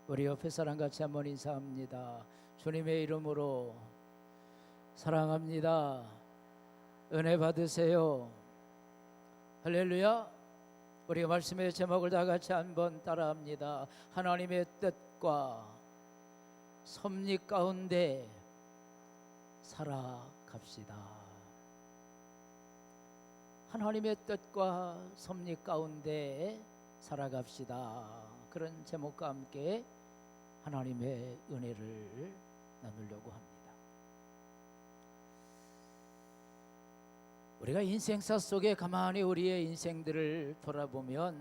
우리 옆에 사람 같이 한번 인사합니다. 주님의 이름으로 사랑합니다. 은혜 받으세요. 할렐루야. 우리 말씀의 제목을 다 같이 한번 따라합니다. 하나님의 뜻과 섭리 가운데 살아갑시다. 하나님의 뜻과 섭리 가운데 살아갑시다. 그런 제목과 함께 하나님의 은혜를 나누려고 합니다. 우리가 인생사 속에 가만히 우리의 인생들을 돌아보면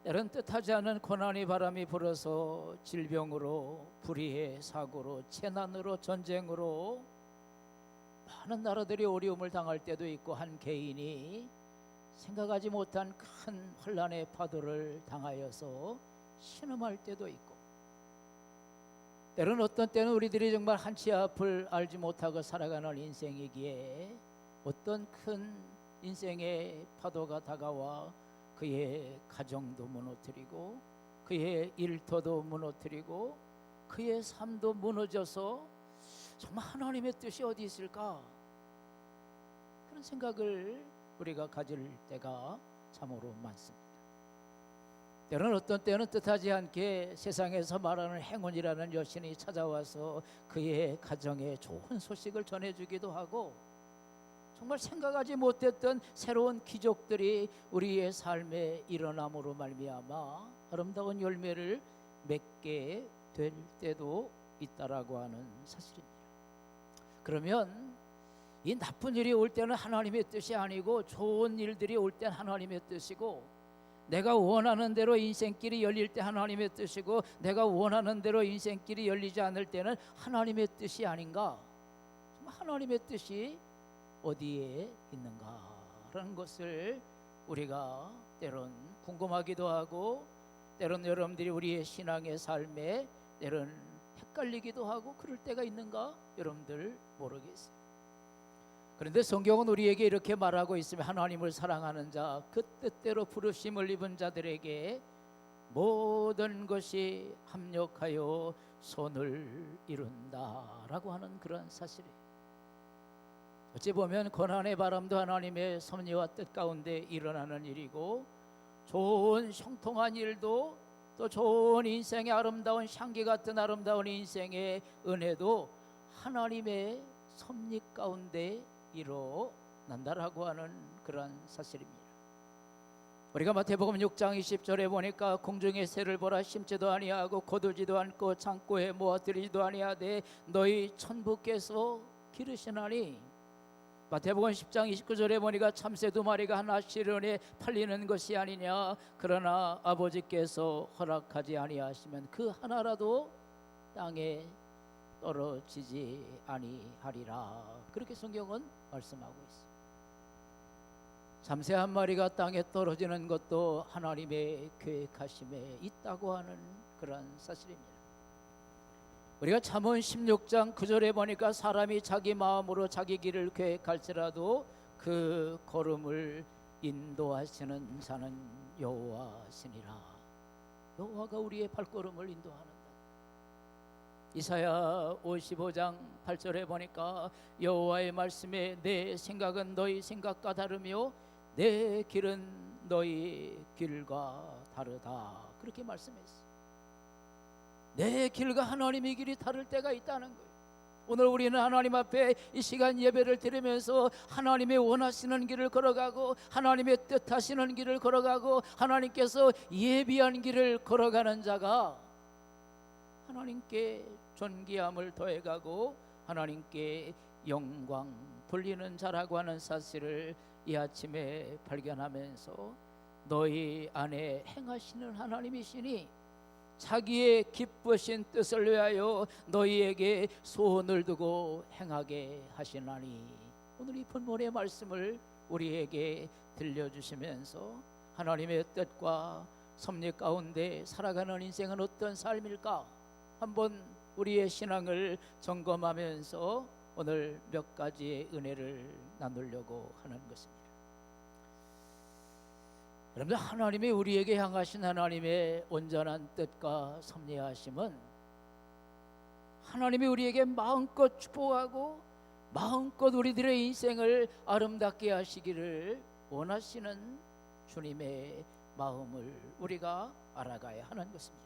때론 뜻하지 않은 고난이 바람이 불어서 질병으로, 불의에, 사고로, 재난으로, 전쟁으로 많은 나라들이 어려움을 당할 때도 있고, 한 개인이 생각하지 못한 큰 혼란의 파도를 당하여서 신음할 때도 있고, 때로는 어떤 때는 우리들이 정말 한치 앞을 알지 못하고 살아가는 인생이기에 어떤 큰 인생의 파도가 다가와 그의 가정도 무너뜨리고 그의 일터도 무너뜨리고 그의 삶도 무너져서 정말 하나님의 뜻이 어디 있을까? 그런 생각을 우리가 가질 때가 참으로 많습니다. 때로는 어떤 때는 뜻하지 않게 세상에서 말하는 행운이라는 여신이 찾아와서 그의 가정에 좋은 소식을 전해주기도 하고, 정말 생각하지 못했던 새로운 기적들이 우리의 삶에 일어남으로 말미암아 아름다운 열매를 맺게 될 때도 있다라고 하는 사실입니다. 그러면 이 나쁜 일이 올 때는 하나님의 뜻이 아니고 좋은 일들이 올 때는 하나님의 뜻이고, 내가 원하는 대로 인생길이 열릴 때 하나님의 뜻이고, 내가 원하는 대로 인생길이 열리지 않을 때는 하나님의 뜻이 아닌가? 하나님의 뜻이 어디에 있는가라는 것을 우리가 때론 궁금하기도 하고, 때론 여러분들이 우리의 신앙의 삶에 때론 헷갈리기도 하고 그럴 때가 있는가? 여러분들 모르겠어요. 그런데 성경은 우리에게 이렇게 말하고 있으면, 하나님을 사랑하는 자, 그 뜻대로 부르심을 입은 자들에게 모든 것이 합력하여 선을 이룬다라고 하는 그런 사실이에요. 어찌 보면 고난의 바람도 하나님의 섭리와 뜻 가운데 일어나는 일이고, 좋은 형통한 일도, 또 좋은 인생의 아름다운 향기 같은 아름다운 인생의 은혜도 하나님의 섭리 가운데 일어난다라고 하는 그런 사실입니다. 우리가 마태복음 6장 20절에 보니까, 공중의 새를 보라, 심지도 아니하고 거두지도 않고 창고에 모아들이지도 아니하되 너희 천부께서 기르시나니, 마태복음 10장 29절에 보니까 참새 2마리가 하나 시련에 팔리는 것이 아니냐, 그러나 아버지께서 허락하지 아니하시면 그 하나라도 땅에 떨어지지 아니하리라. 그렇게 성경은 말씀하고 있습니다. 참새 한 마리가 땅에 떨어지는 것도 하나님의 계획하심에 있다고 하는 그런 사실입니다. 우리가 잠언 16장 9절에 보니까, 사람이 자기 마음으로 자기 길을 계획할지라도 그 걸음을 인도하시는 자는 여호와시니라. 여호와가 우리의 발걸음을 인도하는다. 이사야 55장 8절에 보니까, 여호와의 말씀에 내 생각은 너희 생각과 다르며 내 길은 너희 길과 다르다. 그렇게 말씀했어요. 내 길과 하나님의 길이 다를 때가 있다는 거예요. 오늘 우리는 하나님 앞에 이 시간 예배를 드리면서 하나님의 원하시는 길을 걸어가고, 하나님의 뜻하시는 길을 걸어가고, 하나님께서 예비한 길을 걸어가는 자가 하나님께 존귀함을 더해가고 하나님께 영광 돌리는 자라고 하는 사실을 이 아침에 발견하면서, 너희 안에 행하시는 하나님이시니 자기의 기쁘신 뜻을 위하여 너희에게 소원을 두고 행하게 하시나니. 오늘 이 본문의 말씀을 우리에게 들려주시면서, 하나님의 뜻과 섭리 가운데 살아가는 인생은 어떤 삶일까? 한번 우리의 신앙을 점검하면서 오늘 몇 가지의 은혜를 나누려고 하는 것입니다. 여러분들, 하나님이 우리에게 향하신 하나님의 온전한 뜻과 섭리하심은 하나님이 우리에게 마음껏 축복하고 마음껏 우리들의 인생을 아름답게 하시기를 원하시는 주님의 마음을 우리가 알아가야 하는 것입니다.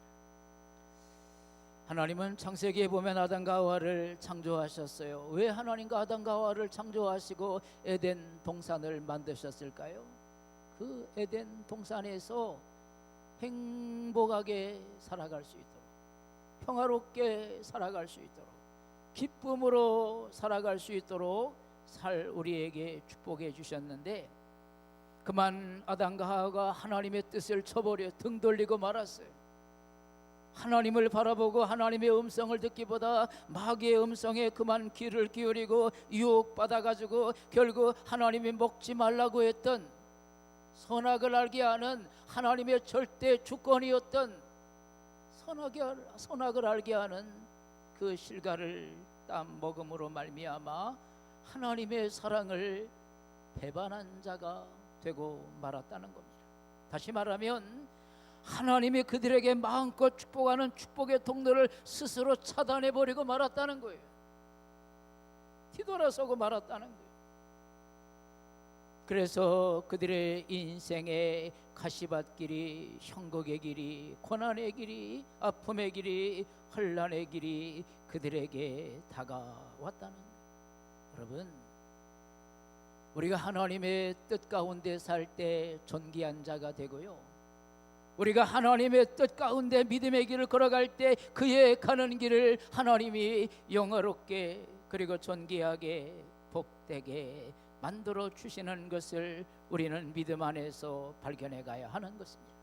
하나님은 창세기에 보면 아담과 하와를 창조하셨어요. 왜 하나님과 아담과 하와를 창조하시고 에덴 동산을 만드셨을까요? 그 에덴 동산에서 행복하게 살아갈 수 있도록, 평화롭게 살아갈 수 있도록, 기쁨으로 살아갈 수 있도록 우리에게 축복해 주셨는데, 그만 아담과 하와가 하나님의 뜻을 쳐버려 등 돌리고 말았어요. 하나님을 바라보고 하나님의 음성을 듣기보다 마귀의 음성에 그만 귀를 기울이고 유혹받아가지고 결국 하나님이 먹지 말라고 했던 선악을 알게 하는 하나님의 절대 주권이었던 선악을 알게 하는 그 실과를 따먹음으로 말미암아 하나님의 사랑을 배반한 자가 되고 말았다는 겁니다. 다시 말하면 하나님이 그들에게 마음껏 축복하는 축복의 통로를 스스로 차단해버리고 말았다는 거예요. 뒤돌아서고 말았다는 거예요. 그래서 그들의 인생의 가시밭길이, 형곡의 길이, 고난의 길이, 아픔의 길이, 혼란의 길이 그들에게 다가왔다는 거예요. 여러분, 우리가 하나님의 뜻 가운데 살 때 존귀한 자가 되고요, 우리가 하나님의 뜻 가운데 믿음의 길을 걸어갈 때 그의 가는 길을 하나님이 영화롭게 그리고 존귀하게 복되게 만들어 주시는 것을 우리는 믿음 안에서 발견해 가야 하는 것입니다.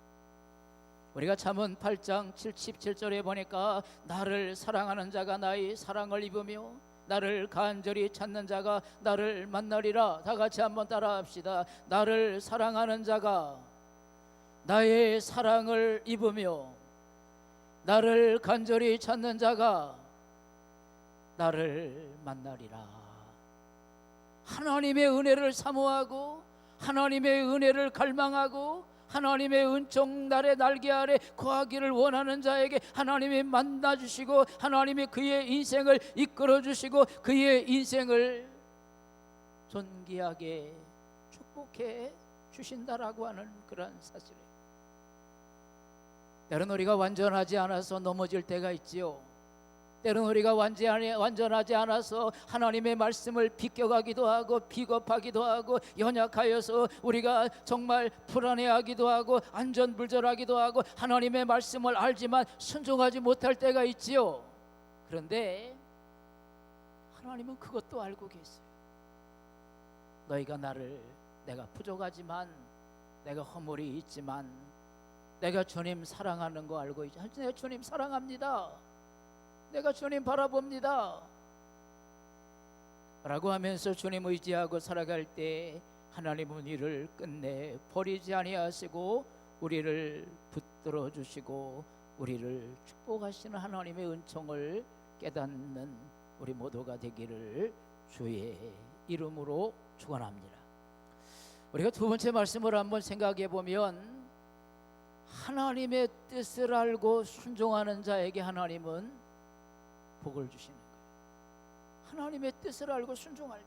우리가 잠언 8장 77절에 보니까 나를 사랑하는 자가 나의 사랑을 입으며 나를 간절히 찾는 자가 나를 만나리라. 다 같이 한번 따라합시다. 나를 사랑하는 자가 나의 사랑을 입으며 나를 간절히 찾는 자가 나를 만나리라. 하나님의 은혜를 사모하고 하나님의 은혜를 갈망하고 하나님의 은총 날의 날개 아래 거하기를 원하는 자에게 하나님이 만나주시고 하나님이 그의 인생을 이끌어주시고 그의 인생을 존귀하게 축복해 주신다라고 하는 그런 사실이에요. 때로는 우리가 완전하지 않아서 넘어질 때가 있지요. 때로는 우리가 완전하지 않아서 하나님의 말씀을 비껴가기도 하고 비겁하기도 하고 연약하여서 우리가 정말 불안해하기도 하고 안전불절하기도 하고 하나님의 말씀을 알지만 순종하지 못할 때가 있지요. 그런데 하나님은 그것도 알고 계세요. 너희가 내가 부족하지만 내가 허물이 있지만 내가 주님 사랑하는 거 알고 있죠. 내가 주님 사랑합니다. 내가 주님 바라봅니다 라고 하면서 주님 의지하고 살아갈 때 하나님은 우리를 끝내 버리지 아니하시고 우리를 붙들어 주시고 우리를 축복하시는 하나님의 은총을 깨닫는 우리 모두가 되기를 주의 이름으로 축원합니다. 우리가 두 번째 말씀을 한번 생각해 보면 하나님의 뜻을 알고 순종하는 자에게 하나님은 복을 주시는 거예요. 하나님의 뜻을 알고 순종할 때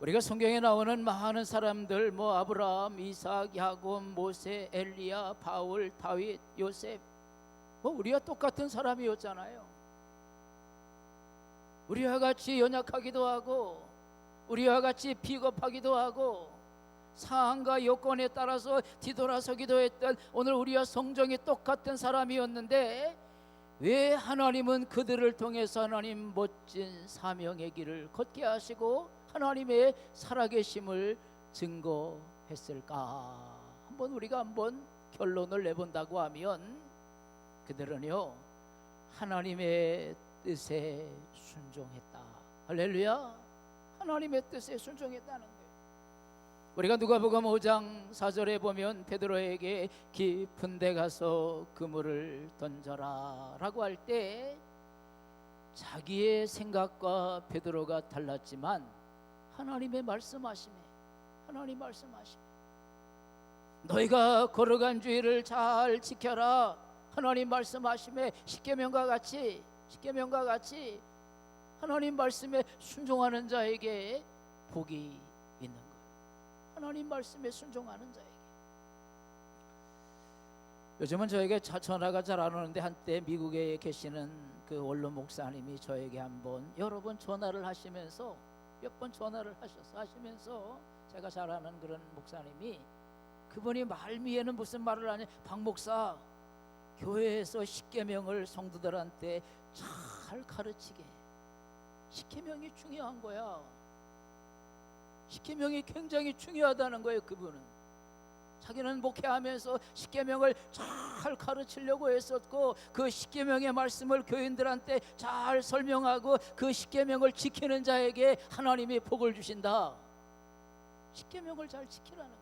우리가 성경에 나오는 많은 사람들 아브라함, 이삭, 야곱, 모세, 엘리야, 바울, 다윗, 요셉 우리와 똑같은 사람이었잖아요. 우리와 같이 연약하기도 하고 우리와 같이 비겁하기도 하고 상황과 여건에 따라서 뒤돌아서기도 했던 오늘 우리와 성정이 똑같은 사람이었는데 왜 하나님은 그들을 통해서 하나님 멋진 사명의 길을 걷게 하시고 하나님의 살아계심을 증거했을까? 우리가 결론을 내본다고 하면 그들은요 하나님의 뜻에 순종했다. 할렐루야. 하나님의 뜻에 순종했다는 거예요. 우리가 누가복음 5장 4절에 보면 베드로에게 깊은 데 가서 그물을 던져라 라고 할 때 자기의 생각과 베드로가 달랐지만 하나님의 말씀하심에 너희가 걸어간 주의를 잘 지켜라. 하나님 말씀하심에 십계명과 같이 하나님 말씀에 순종하는 자에게 복이 있는 거예요. 하나님 말씀에 순종하는 자에게. 요즘은 저에게 전화가 잘 안 오는데 한때 미국에 계시는 그 원로 목사님이 저에게 한번 여러 번 전화를 하시면서 몇 번 전화를 하시면서 제가 잘 아는 그런 목사님이, 그분이 말미에는 무슨 말을 하냐, 박 목사, 교회에서 십계명을 성도들한테 잘 가르치게. 십계명이 중요한 거야. 십계명이 굉장히 중요하다는 거예요. 그분은 자기는 목회하면서 십계명을 잘 가르치려고 했었고, 그 십계명의 말씀을 교인들한테 잘 설명하고 그 십계명을 지키는 자에게 하나님이 복을 주신다. 십계명을 잘 지키라는 거예요.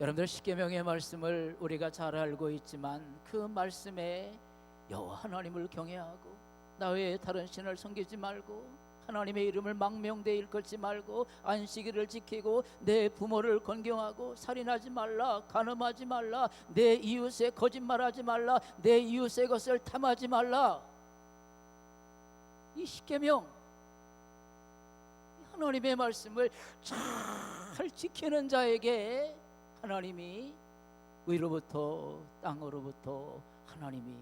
여러분들, 십계명의 말씀을 우리가 잘 알고 있지만 그 말씀에 여호와 하나님을 경외하고 나 외에 다른 신을 섬기지 말고 하나님의 이름을 망명되이 일컫지 말고 안식일을 지키고 내 부모를 권경하고 살인하지 말라, 간음하지 말라, 내 이웃에 거짓말하지 말라, 내 이웃의 것을 탐하지 말라. 이 십계명, 하나님의 말씀을 잘 지키는 자에게 하나님이 위로부터 땅으로부터 하나님이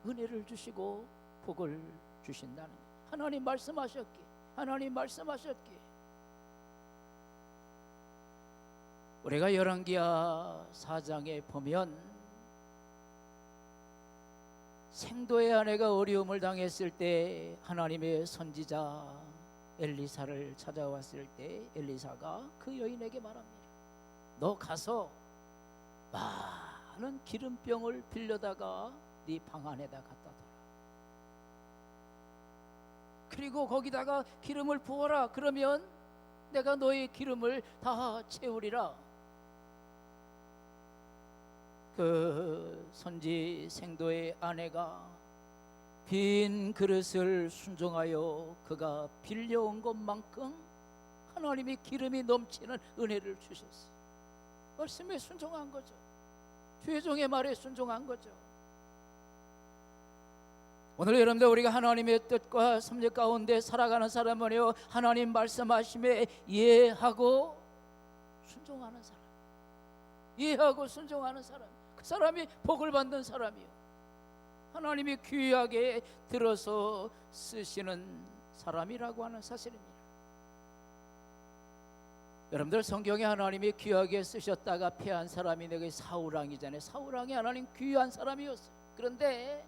은혜를 주시고 복을 주신다는 거예요. 하나님 말씀하셨기에, 하나님 말씀하셨기에. 우리가 열왕기하 4장에 보면 생도의 아내가 어려움을 당했을 때 하나님의 선지자 엘리사를 찾아왔을 때 엘리사가 그 여인에게 말합니다. 너 가서 많은 기름병을 빌려다가 네 방 안에다 갖다 둬라. 그리고 거기다가 기름을 부어라. 그러면 내가 너의 기름을 다 채우리라. 그 선지 생도의 아내가 빈 그릇을 순종하여 그가 빌려온 것만큼 하나님이 기름이 넘치는 은혜를 주셨어요. 말씀에 순종한 거죠. 주의 종의 말에 순종한 거죠. 오늘 여러분들, 우리가 하나님의 뜻과 섭리 가운데 살아가는 사람은요, 하나님 말씀하심에 이해하고 순종하는 사람, 이해하고 순종하는 사람, 그 사람이 복을 받는 사람이요, 하나님이 귀하게 들어서 쓰시는 사람이라고 하는 사실입니다. 여러분들, 성경에 하나님이 귀하게 쓰셨다가 패한 사람이 내가 사울왕이잖아요. 사울왕이 하나님 귀한 사람이었어요. 그런데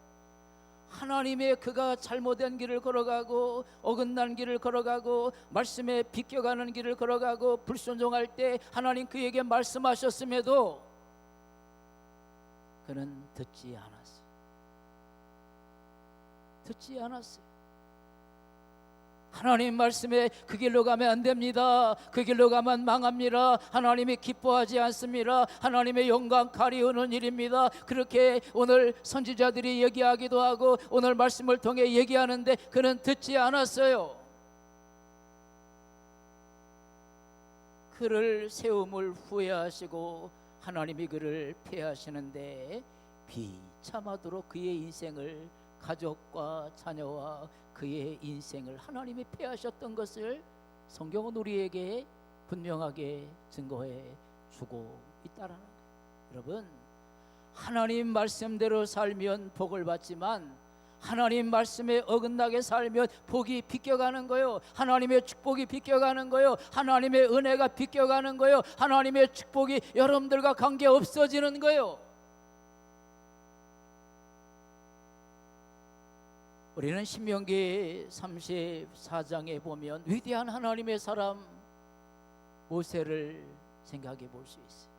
하나님의 그가 잘못된 길을 걸어가고 어긋난 길을 걸어가고 말씀에 비껴가는 길을 걸어가고 불순종할 때 하나님 그에게 말씀하셨음에도 그는 듣지 않았어요. 듣지 않았어요. 하나님 말씀에 그 길로 가면 안 됩니다. 그 길로 가면 망합니다. 하나님이 기뻐하지 않습니다. 하나님의 영광 가리우는 일입니다. 그렇게 오늘 선지자들이 얘기하기도 하고 오늘 말씀을 통해 얘기하는데 그는 듣지 않았어요. 그를 세움을 후회하시고 하나님이 그를 폐하시는데 비참하도록 그의 인생을, 가족과 자녀와 그의 인생을 하나님이 폐하셨던 것을 성경은 우리에게 분명하게 증거해 주고 있다라는 거예요. 여러분, 하나님 말씀대로 살면 복을 받지만 하나님 말씀에 어긋나게 살면 복이 비껴가는 거예요. 하나님의 축복이 비껴가는 거예요. 하나님의 은혜가 비껴가는 거예요. 하나님의 축복이 여러분들과 관계 없어지는 거예요. 우리는 신명기 34장에 보면 위대한 하나님의 사람 모세를 생각해 볼 수 있어요.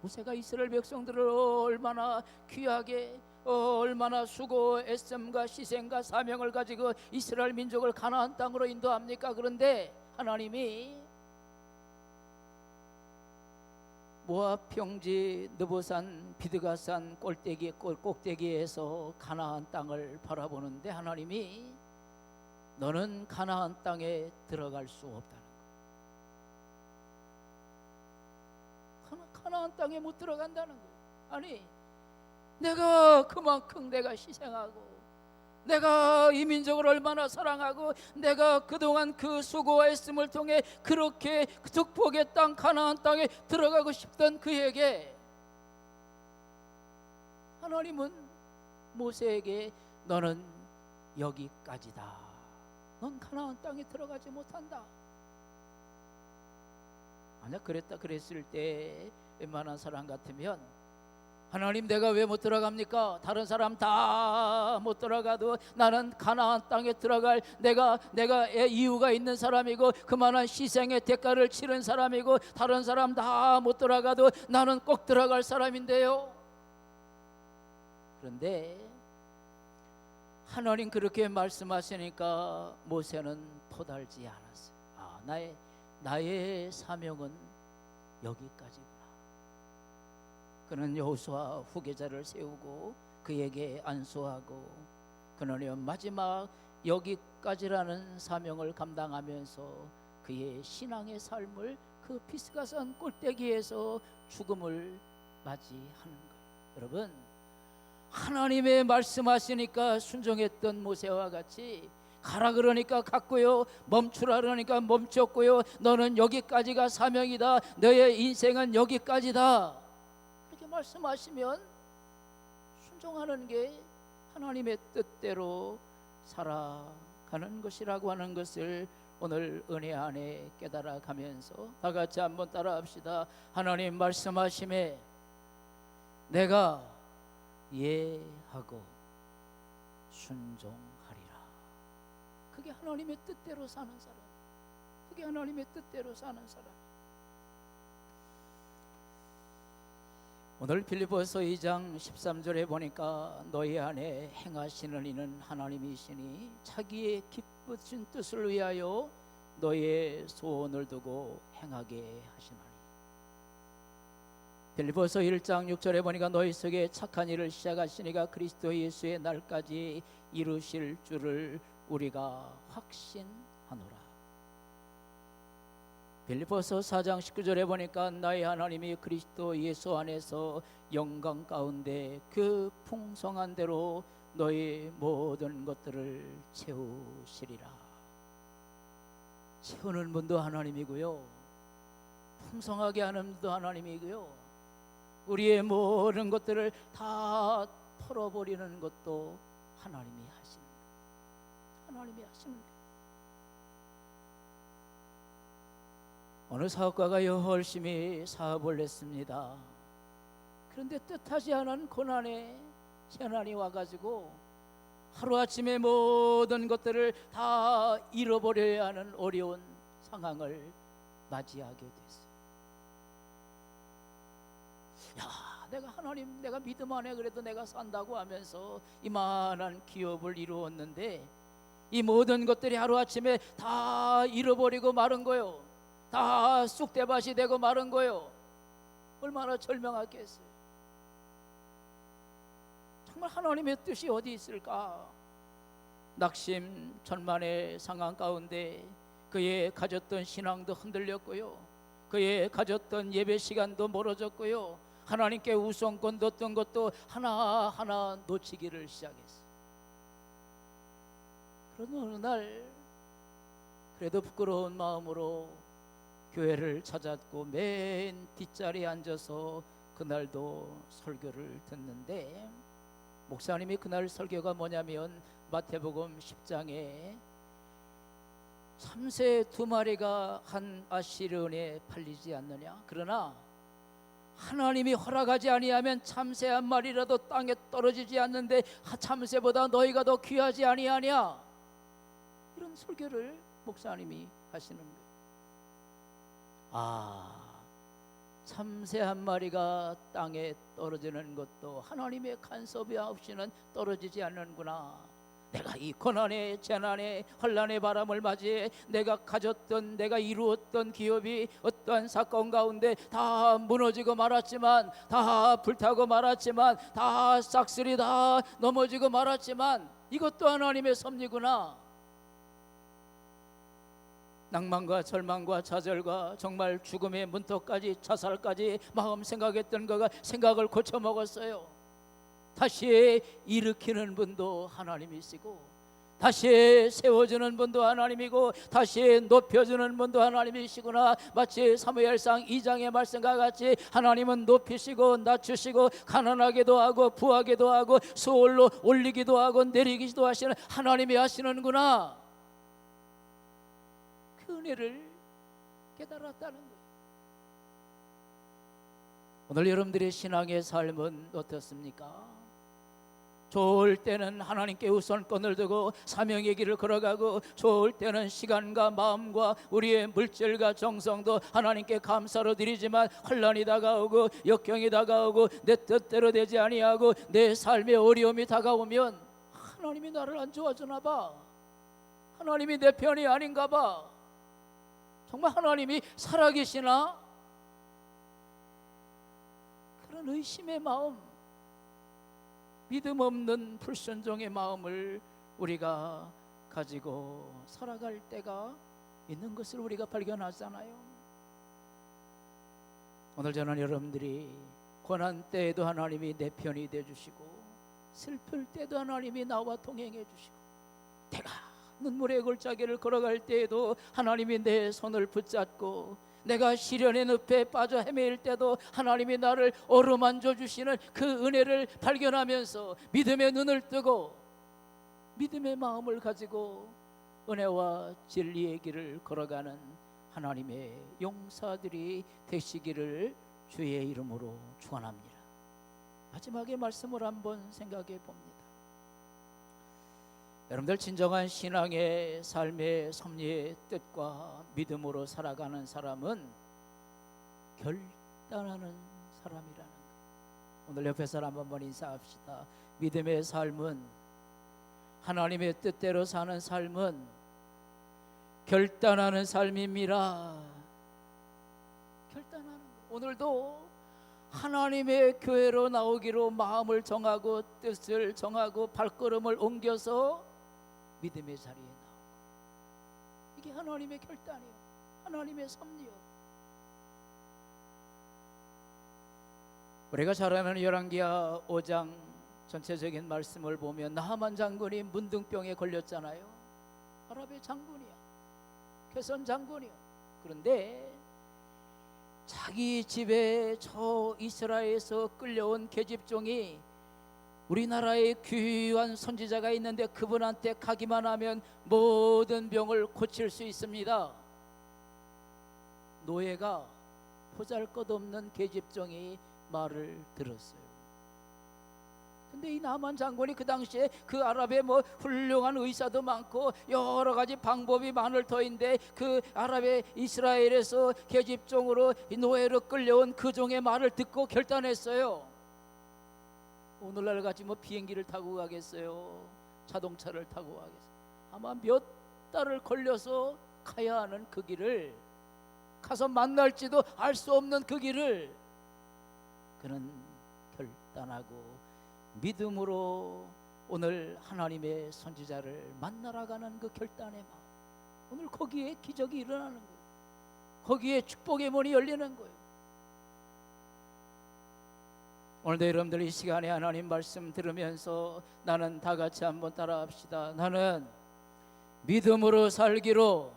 모세가 이스라엘 백성들을 얼마나 귀하게, 얼마나 수고, 애씀과 희생과 사명을 가지고 이스라엘 민족을 가나안 땅으로 인도합니까? 그런데 하나님이 모압 평지 느보산 비드가산 꼭대기에서 가나안 땅을 바라보는데 하나님이 너는 가나안 땅에 들어갈 수 없다는 거예요. 가나안 땅에 못 들어간다는 거예요. 아니, 내가 그만큼 내가 희생하고, 내가 이 민족을 얼마나 사랑하고, 내가 그동안 그 수고와 애씀을 통해 그렇게 축복의 땅 가나안 땅에 들어가고 싶던 그에게 하나님은 모세에게 너는 여기까지다. 넌 가나안 땅에 들어가지 못한다. 만약 그랬을 때 웬만한 사람 같으면 하나님, 내가 왜 못 들어갑니까? 다른 사람 다 못 들어가도 나는 가나안 땅에 들어갈 내가 이유가 있는 사람이고, 그만한 희생의 대가를 치른 사람이고, 다른 사람 다 못 들어가도 나는 꼭 들어갈 사람인데요. 그런데 하나님 그렇게 말씀하시니까 모세는 포달지 않았어요. 나의 사명은 여기까지구나. 그는 여호수아 후계자를 세우고 그에게 안수하고, 그는 마지막 여기까지라는 사명을 감당하면서 그의 신앙의 삶을 그 피스가산 꼴대기에서 죽음을 맞이하는 거예요. 여러분, 하나님의 말씀하시니까 순종했던 모세와 같이 가라 그러니까 갔고요, 멈추라 그러니까 멈췄고요, 너는 여기까지가 사명이다, 너의 인생은 여기까지다, 이렇게 말씀하시면 순종하는 게 하나님의 뜻대로 살아가는 것이라고 하는 것을 오늘 은혜 안에 깨달아가면서 다 같이 한번 따라합시다. 하나님 말씀하심에 내가 예하고 순종하리라. 그게 하나님의 뜻대로 사는 사람, 그게 하나님의 뜻대로 사는 사람. 오늘 빌립보서 2장 13절에 보니까 너희 안에 행하시는 이는 하나님이시니 자기의 기쁘신 뜻을 위하여 너희의 소원을 두고 행하게 하시나니. 빌립보서 1장 6절에 보니까 너희 속에 착한 일을 시작하시니가 그리스도 예수의 날까지 이루실 줄을 우리가 확신하노라. 빌립보서 4장 19절에 보니까 나의 하나님이 그리스도 예수 안에서 영광 가운데 그 풍성한 대로 너희 모든 것들을 채우시리라. 채우는 분도 하나님이고요, 풍성하게 하는 분도 하나님이고요, 우리의 모든 것들을 다 털어버리는 것도 하나님이 하시는 거예요. 하나님이 하시는 거예요. 어느 사업가가 열심히 사업을 냈습니다. 그런데 뜻하지 않은 고난에 재난이 와가지고 하루아침에 모든 것들을 다 잃어버려야 하는 어려운 상황을 맞이하게 됐어요. 내가 하나님, 내가 믿음 안에 그래도 내가 산다고 하면서 이만한 기업을 이루었는데 이 모든 것들이 하루아침에 다 잃어버리고 마른 거요. 다 쑥대밭이 되고 마른 거요. 얼마나 절명하겠어요. 정말 하나님의 뜻이 어디 있을까? 낙심천만의 상황 가운데 그의 가졌던 신앙도 흔들렸고요, 그의 가졌던 예배 시간도 멀어졌고요, 하나님께 우선권 뒀던 것도 하나하나 놓치기를 시작했어요. 그런 어느 날 그래도 부끄러운 마음으로 교회를 찾았고 맨 뒷자리에 앉아서 그날도 설교를 듣는데, 목사님이 그날 설교가 뭐냐면 마태복음 10장에 참새 2마리가 한 아시르온에 팔리지 않느냐, 그러나 하나님이 허락하지 아니하면 참새 1마리라도 땅에 떨어지지 않는데 참새보다 너희가 더 귀하지 아니하냐, 이런 설교를 목사님이 하시는 거예요. 참새 1마리가 땅에 떨어지는 것도 하나님의 간섭이 없이는 떨어지지 않는구나. 내가 이 고난의 재난의 환난의 바람을 맞이해 내가 가졌던, 내가 이루었던 기업이 어떠한 사건 가운데 다 무너지고 말았지만, 다 불타고 말았지만, 다 싹쓸이 다 넘어지고 말았지만 이것도 하나님의 섭리구나. 낭만과 절망과 좌절과 정말 죽음의 문턱까지 자살까지 마음 생각했던 거가 생각을 고쳐먹었어요. 다시 일으키는 분도 하나님이시고, 다시 세워주는 분도 하나님이고, 다시 높여주는 분도 하나님이시구나. 마치 사무엘상 2장의 말씀과 같이 하나님은 높이시고 낮추시고 가난하게도 하고 부하게도 하고 수월로 올리기도 하고 내리기도 하시는 하나님이 하시는구나. 그 은혜를 깨달았다는 거예요. 오늘 여러분들의 신앙의 삶은 어떻습니까? 좋을 때는 하나님께 우선권을 두고 사명의 길을 걸어가고, 좋을 때는 시간과 마음과 우리의 물질과 정성도 하나님께 감사로 드리지만, 환난이 다가오고 역경이 다가오고 내 뜻대로 되지 아니하고 내 삶의 어려움이 다가오면 하나님이 나를 안 도와주나 봐, 하나님이 내 편이 아닌가 봐, 정말 하나님이 살아계시나? 그런 의심의 마음, 믿음 없는 불순종의 마음을 우리가 가지고 살아갈 때가 있는 것을 우리가 발견하잖아요. 오늘 저는 여러분들이 고난 때에도 하나님이 내 편이 되어주시고, 슬플 때도 하나님이 나와 동행해 주시고, 내가 눈물의 골짜기를 걸어갈 때에도 하나님이 내 손을 붙잡고, 내가 시련의 늪에 빠져 헤매일 때도 하나님이 나를 어루만져 주시는 그 은혜를 발견하면서 믿음의 눈을 뜨고 믿음의 마음을 가지고 은혜와 진리의 길을 걸어가는 하나님의 용사들이 되시기를 주의 이름으로 축원합니다. 마지막에 말씀을 한번 생각해 봅니다. 여러분들, 진정한 신앙의 삶의 섭리의 뜻과 믿음으로 살아가는 사람은 결단하는 사람이라는 것. 오늘 옆에 사람 한번 인사합시다. 믿음의 삶은, 하나님의 뜻대로 사는 삶은 결단하는 삶입니다. 결단하는 것. 오늘도 하나님의 교회로 나오기로 마음을 정하고 뜻을 정하고 발걸음을 옮겨서 믿음의 자리에 나오고, 이게 하나님의 결단이요, 하나님의 섭리요. 우리가 잘 아는 열왕기하 5장 전체적인 말씀을 보면 나하만 장군이 문둥병에 걸렸잖아요. 아랍의 장군이야, 개선 장군이요. 그런데 자기 집에 저 이스라엘에서 끌려온 계집종이, 우리나라에 귀한 선지자가 있는데 그분한테 가기만 하면 모든 병을 고칠 수 있습니다. 노예가 보잘것없는 계집종이 말을 들었어요. 근데 이 나만 장군이 그 당시에 그 아랍에 뭐 훌륭한 의사도 많고 여러 가지 방법이 많을 터인데, 그 아랍의 이스라엘에서 계집종으로 노예로 끌려온 그 종의 말을 듣고 결단했어요. 오늘날 같이 뭐 비행기를 타고 가겠어요? 자동차를 타고 가겠어요? 아마 몇 달을 걸려서 가야 하는 그 길을, 가서 만날지도 알 수 없는 그 길을 그는 결단하고 믿음으로 오늘 하나님의 선지자를 만나러 가는 그 결단의 마음, 오늘 거기에 기적이 일어나는 거예요. 거기에 축복의 문이 열리는 거예요. 오늘도 여러분들 이 시간에 하나님 말씀 들으면서 나는 다 같이 한번 따라합시다. 나는 믿음으로 살기로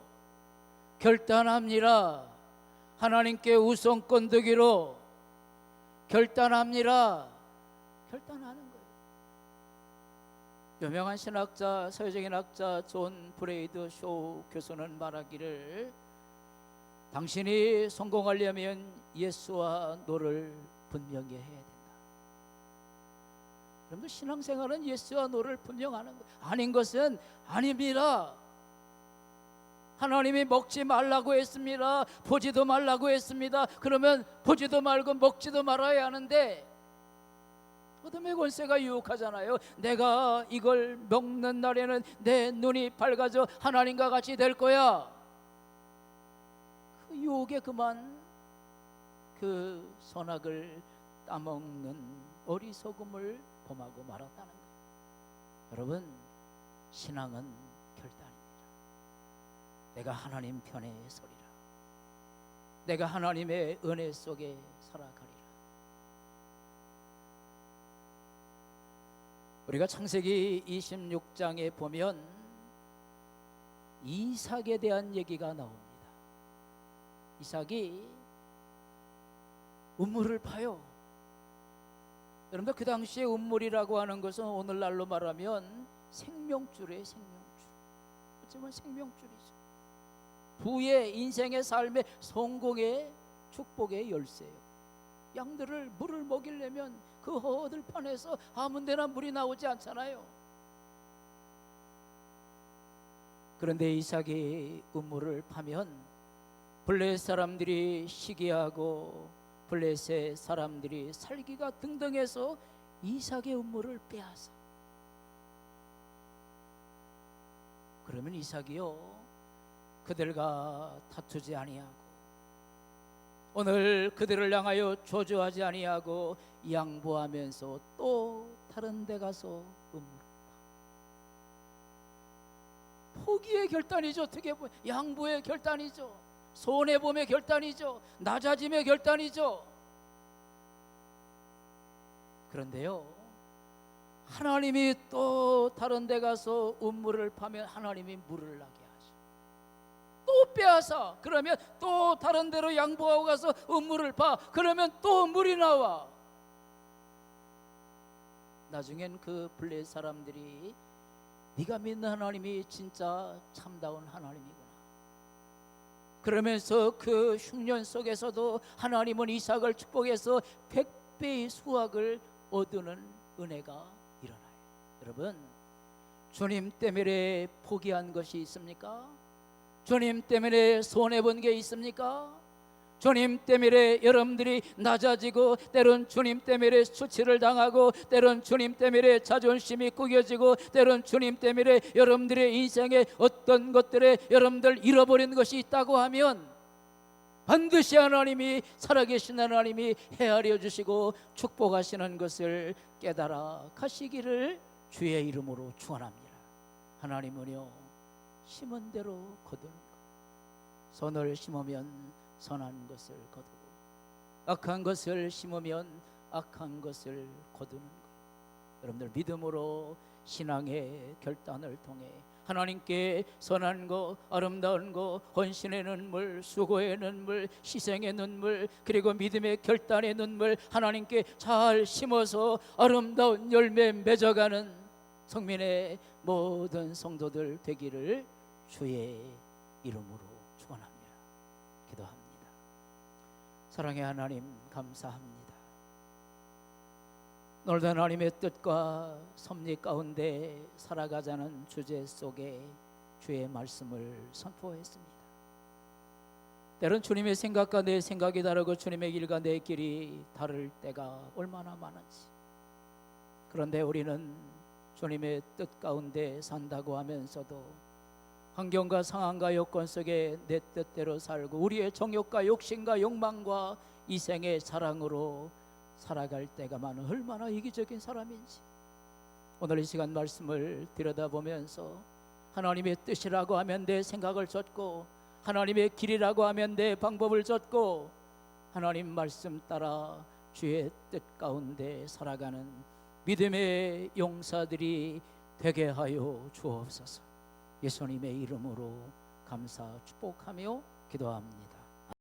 결단합니다. 하나님께 우선권 두기로 결단합니다. 결단하는 거예요. 유명한 신학자, 사회적인 학자 존 브레이드 쇼 교수는 말하기를, 당신이 성공하려면 예수와 노를 분명히 해야 된다. 여러분들, 신앙생활은 예수와 노를 분명하는 거예요. 아닌 것은 아닙니다. 하나님이 먹지 말라고 했습니다. 보지도 말라고 했습니다. 그러면 보지도 말고 먹지도 말아야 하는데, 어둠의 권세가 유혹하잖아요. 내가 이걸 먹는 날에는 내 눈이 밝아져 하나님과 같이 될 거야. 그 유혹에 그만 그 선악을 따먹는 어리석음을 범하고 말았다는 거예요. 여러분, 신앙은 결단입니다. 내가 하나님 편에 서리라. 내가 하나님의 은혜 속에 살아가리라. 우리가 창세기 26장에 보면 이삭에 대한 얘기가 나옵니다. 이삭이 음물을 파요. 여러분들, 그 당시에 음물이라고 하는 것은 오늘날로 말하면 생명줄이에요. 생명줄. 어쩌면 생명줄이죠. 부의, 인생의 삶의 성공의 축복의 열쇠예요. 양들을 물을 먹이려면 그 허들판에서 아무 데나 물이 나오지 않잖아요. 그런데 이삭이 음물을 파면 블레셋 사람들이 시기하고 블레셋 사람들이 살기가 등등해서 이삭의 음물을 빼앗아. 그러면 이삭이요, 그들과 다투지 아니하고 오늘 그들을 향하여 조조하지 아니하고 양보하면서 또 다른 데 가서 음물을 파. 포기의 결단이죠. 어떻게 보면 양보의 결단이죠. 손해봄의 결단이죠. 낮아짐의 결단이죠. 그런데요, 하나님이 또 다른 데 가서 음물을 파면 하나님이 물을 나게 하죠. 또 빼앗아. 그러면 또 다른 데로 양보하고 가서 음물을 파. 그러면 또 물이 나와. 나중엔 그 블레셋 사람들이 네가 믿는 하나님이 진짜 참다운 하나님이구나. 그러면서 그 흉년 속에서도 하나님은 이삭을 축복해서 100배의 수확을 얻는 은혜가 일어나요. 여러분, 주님 때문에 포기한 것이 있습니까? 주님 때문에 손해본 게 있습니까? 주님 때문에 여러분들이 낮아지고, 때론 주님 때문에 수치를 당하고, 때론 주님 때문에 자존심이 구겨지고, 때론 주님 때문에 여러분들의 인생에 어떤 것들에 여러분들 잃어버린 것이 있다고 하면 반드시 하나님이, 살아계신 하나님이 헤아려 주시고 축복하시는 것을 깨달아 가시기를 주의 이름으로 축원합니다. 하나님은요, 심은 대로 거두는 것. 선을 심으면 선한 것을 거두고, 악한 것을 심으면 악한 것을 거두는 것. 여러분들, 믿음으로 신앙의 결단을 통해 하나님께 선한 것, 아름다운 것, 헌신의 눈물, 수고의 눈물, 희생의 눈물, 그리고 믿음의 결단의 눈물 하나님께 잘 심어서 아름다운 열매 맺어가는 성민의 모든 성도들 되기를 주의 이름으로 축원합니다. 기도합니다. 사랑의 하나님, 감사합니다. 오늘도 하나님의 뜻과 섭리 가운데 살아가자는 주제 속에 주의 말씀을 선포했습니다. 때론 주님의 생각과 내 생각이 다르고 주님의 길과 내 길이 다를 때가 얼마나 많은지. 그런데 우리는 주님의 뜻 가운데 산다고 하면서도 환경과 상황과 여건 속에 내 뜻대로 살고 우리의 정욕과 욕심과 욕망과 이생의 사랑으로 살아갈 때가 많은, 얼마나 이기적인 사람인지. 오늘 이 시간 말씀을 들여다보면서 하나님의 뜻이라고 하면 내 생각을 좇고, 하나님의 길이라고 하면 내 방법을 좇고, 하나님 말씀 따라 주의 뜻 가운데 살아가는 믿음의 용사들이 되게 하여 주옵소서. 예수님의 이름으로 감사 축복하며 기도합니다.